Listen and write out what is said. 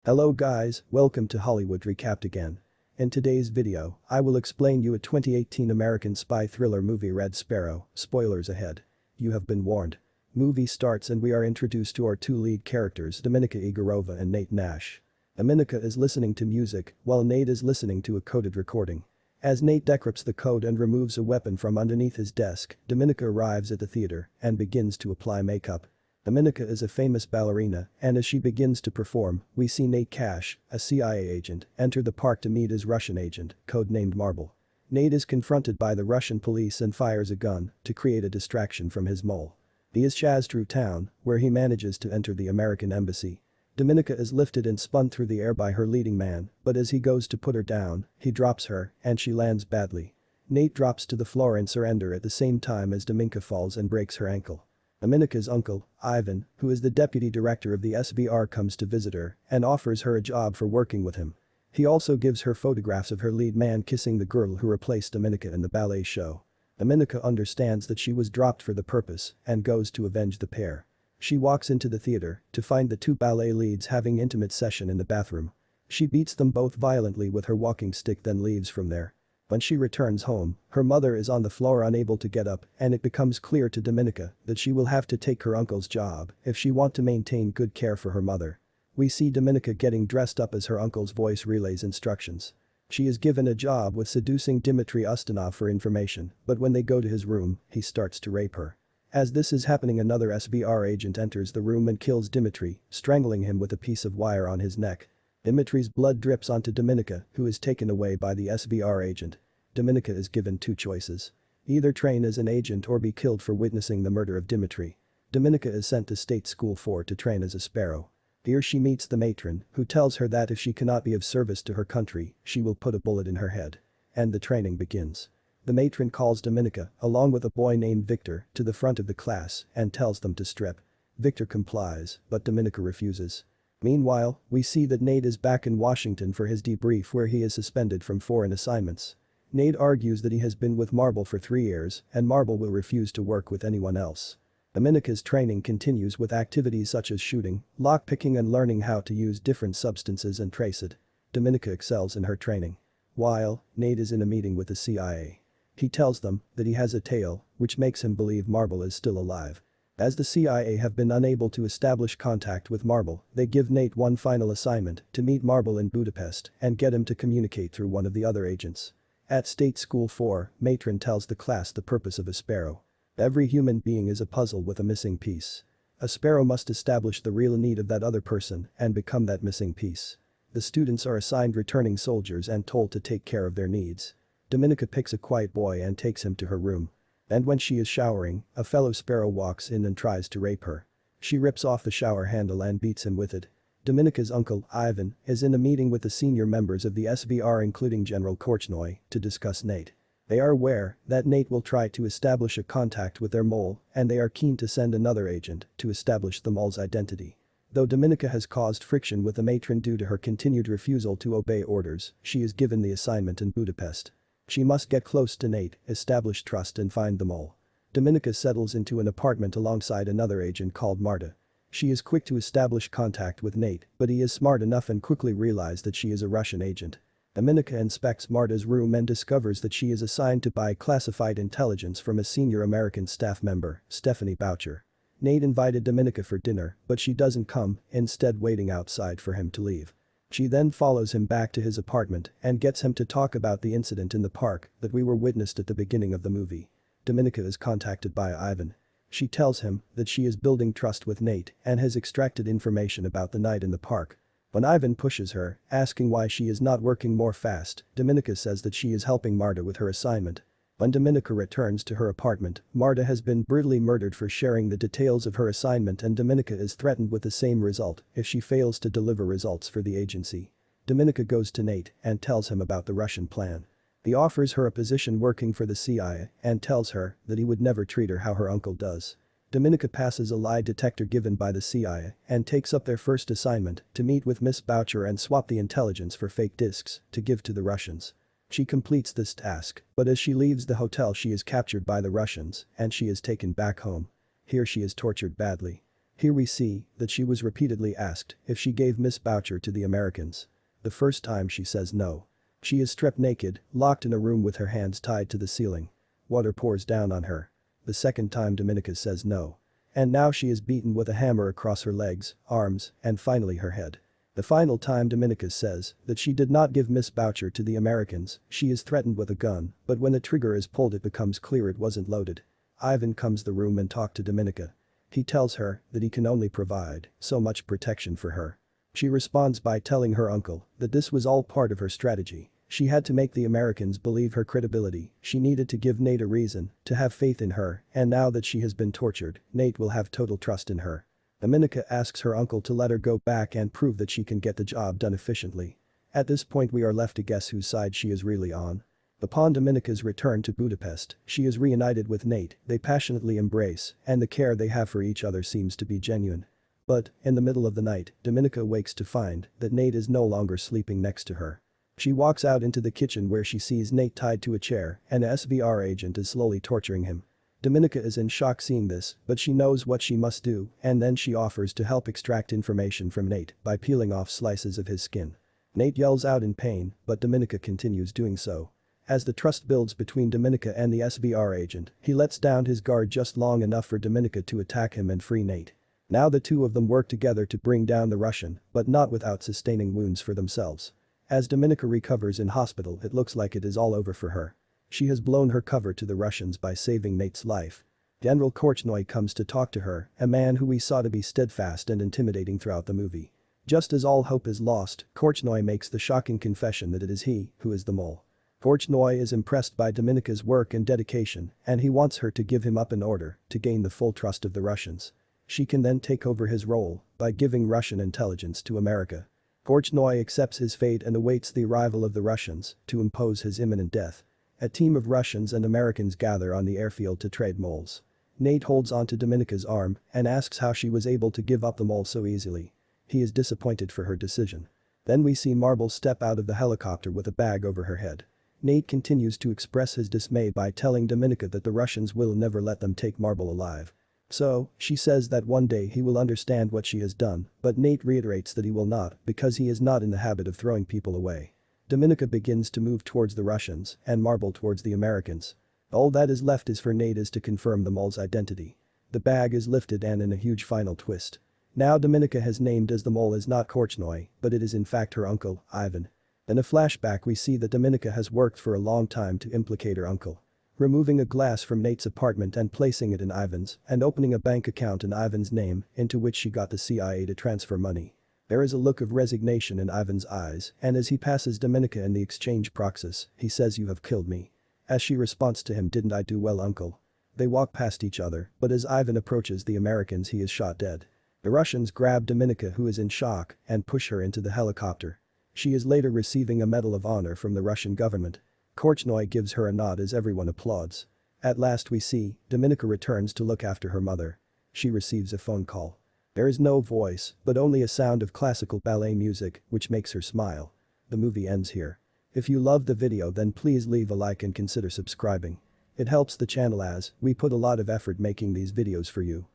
Hello guys, welcome to Hollywood Recapped again. In today's video, I will explain you a 2018 American spy thriller movie Red Sparrow. Spoilers ahead. You have been warned. Movie starts and we are introduced to our two lead characters Dominika Egorova and Nate Nash. Dominika is listening to music while Nate is listening to a coded recording. As Nate decrypts the code and removes a weapon from underneath his desk, Dominika arrives at the theater and begins to apply makeup. Dominika is a famous ballerina, and as she begins to perform, we see Nate Cash, a CIA agent, enter the park to meet his Russian agent, codenamed Marble. Nate is confronted by the Russian police and fires a gun to create a distraction from his mole. He is chased through town, where he manages to enter the American embassy. Dominika is lifted and spun through the air by her leading man, but as he goes to put her down, he drops her, and she lands badly. Nate drops to the floor in surrender at the same time as Dominika falls and breaks her ankle. Dominika's uncle, Ivan, who is the deputy director of the SVR, comes to visit her and offers her a job for working with him. He also gives her photographs of her lead man kissing the girl who replaced Dominika in the ballet show. Dominika understands that she was dropped for the purpose and goes to avenge the pair. She walks into the theater to find the two ballet leads having intimate session in the bathroom. She beats them both violently with her walking stick then leaves from there. When she returns home, her mother is on the floor unable to get up and it becomes clear to Dominika that she will have to take her uncle's job if she want to maintain good care for her mother. We see Dominika getting dressed up as her uncle's voice relays instructions. She is given a job with seducing Dmitry Ustinov for information, but when they go to his room, he starts to rape her. As this is happening, another SVR agent enters the room and kills Dmitry, strangling him with a piece of wire on his neck. Dmitry's blood drips onto Dominika, who is taken away by the SVR agent. Dominika is given two choices. Either train as an agent or be killed for witnessing the murder of Dmitry. Dominika is sent to State School 4 to train as a sparrow. Here she meets the matron, who tells her that if she cannot be of service to her country, she will put a bullet in her head. And the training begins. The matron calls Dominika, along with a boy named Victor, to the front of the class and tells them to strip. Victor complies, but Dominika refuses. Meanwhile, we see that Nate is back in Washington for his debrief where he is suspended from foreign assignments. Nate argues that he has been with Marble for 3 years and Marble will refuse to work with anyone else. Dominika's training continues with activities such as shooting, lockpicking and learning how to use different substances and trace it. Dominika excels in her training. While Nate is in a meeting with the CIA. He tells them that he has a tail, which makes him believe Marble is still alive. As the CIA have been unable to establish contact with Marble, they give Nate one final assignment to meet Marble in Budapest and get him to communicate through one of the other agents. At State School 4, matron tells the class the purpose of a sparrow. Every human being is a puzzle with a missing piece. A sparrow must establish the real need of that other person and become that missing piece. The students are assigned returning soldiers and told to take care of their needs. Dominika picks a quiet boy and takes him to her room. And when she is showering, a fellow sparrow walks in and tries to rape her. She rips off the shower handle and beats him with it. Dominika's uncle, Ivan, is in a meeting with the senior members of the SVR including General Korchnoi to discuss Nate. They are aware that Nate will try to establish a contact with their mole and they are keen to send another agent to establish the mole's identity. Though Dominika has caused friction with the matron due to her continued refusal to obey orders, she is given the assignment in Budapest. She must get close to Nate, establish trust and find the mole. Dominika settles into an apartment alongside another agent called Marta. She is quick to establish contact with Nate, but he is smart enough and quickly realizes that she is a Russian agent. Dominika inspects Marta's room and discovers that she is assigned to buy classified intelligence from a senior American staff member, Stephanie Boucher. Nate invited Dominika for dinner, but she doesn't come, instead waiting outside for him to leave. She then follows him back to his apartment and gets him to talk about the incident in the park that we were witnessed at the beginning of the movie. Dominika is contacted by Ivan. She tells him that she is building trust with Nate and has extracted information about the night in the park. When Ivan pushes her, asking why she is not working more fast, Dominika says that she is helping Marta with her assignment. When Dominika returns to her apartment, Marta has been brutally murdered for sharing the details of her assignment and Dominika is threatened with the same result if she fails to deliver results for the agency. Dominika goes to Nate and tells him about the Russian plan. He offers her a position working for the CIA and tells her that he would never treat her how her uncle does. Dominika passes a lie detector given by the CIA and takes up their first assignment to meet with Miss Boucher and swap the intelligence for fake discs to give to the Russians. She completes this task, but as she leaves the hotel she is captured by the Russians and she is taken back home. Here she is tortured badly. Here we see that she was repeatedly asked if she gave Miss Boucher to the Americans. The first time she says no. She is stripped naked, locked in a room with her hands tied to the ceiling. Water pours down on her. The second time Dominika says no. And now she is beaten with a hammer across her legs, arms, and finally her head. The final time Dominika says that she did not give Miss Boucher to the Americans, she is threatened with a gun, but when the trigger is pulled it becomes clear it wasn't loaded. Ivan comes the room and talk to Dominika. He tells her that he can only provide so much protection for her. She responds by telling her uncle that this was all part of her strategy. She had to make the Americans believe her credibility, she needed to give Nate a reason to have faith in her, and now that she has been tortured, Nate will have total trust in her. Dominika asks her uncle to let her go back and prove that she can get the job done efficiently. At this point we are left to guess whose side she is really on. Upon Dominika's return to Budapest, she is reunited with Nate, they passionately embrace, and the care they have for each other seems to be genuine. But, in the middle of the night, Dominika wakes to find that Nate is no longer sleeping next to her. She walks out into the kitchen where she sees Nate tied to a chair and a SVR agent is slowly torturing him. Dominika is in shock seeing this, but she knows what she must do, and then she offers to help extract information from Nate by peeling off slices of his skin. Nate yells out in pain, but Dominika continues doing so. As the trust builds between Dominika and the SVR agent, he lets down his guard just long enough for Dominika to attack him and free Nate. Now the two of them work together to bring down the Russian, but not without sustaining wounds for themselves. As Dominika recovers in hospital it looks like it is all over for her. She has blown her cover to the Russians by saving Nate's life. General Korchnoi comes to talk to her, a man who we saw to be steadfast and intimidating throughout the movie. Just as all hope is lost, Korchnoi makes the shocking confession that it is he who is the mole. Korchnoi is impressed by Dominika's work and dedication, and he wants her to give him up in order to gain the full trust of the Russians. She can then take over his role by giving Russian intelligence to America. Korchnoi accepts his fate and awaits the arrival of the Russians to impose his imminent death. A team of Russians and Americans gather on the airfield to trade moles. Nate holds onto Dominika's arm and asks how she was able to give up the mole so easily. He is disappointed for her decision. Then we see Marble step out of the helicopter with a bag over her head. Nate continues to express his dismay by telling Dominika that the Russians will never let them take Marble alive. So, she says that one day he will understand what she has done, but Nate reiterates that he will not because he is not in the habit of throwing people away. Dominika begins to move towards the Russians and Marble towards the Americans. All that is left is for Nate is to confirm the mole's identity. The bag is lifted and in a huge final twist. Now Dominika has named as the mole is not Korchnoi, but it is in fact her uncle, Ivan. In a flashback we see that Dominika has worked for a long time to implicate her uncle. Removing a glass from Nate's apartment and placing it in Ivan's and opening a bank account in Ivan's name into which she got the CIA to transfer money. There is a look of resignation in Ivan's eyes and as he passes Dominika in the exchange process, he says you have killed me. As she responds to him didn't I do well uncle? They walk past each other, but as Ivan approaches the Americans he is shot dead. The Russians grab Dominika who is in shock and push her into the helicopter. She is later receiving a Medal of Honor from the Russian government. Korchnoi gives her a nod as everyone applauds. At last we see, Dominika returns to look after her mother. She receives a phone call. There is no voice, but only a sound of classical ballet music, which makes her smile. The movie ends here. If you loved the video then please leave a like and consider subscribing. It helps the channel as we put a lot of effort making these videos for you.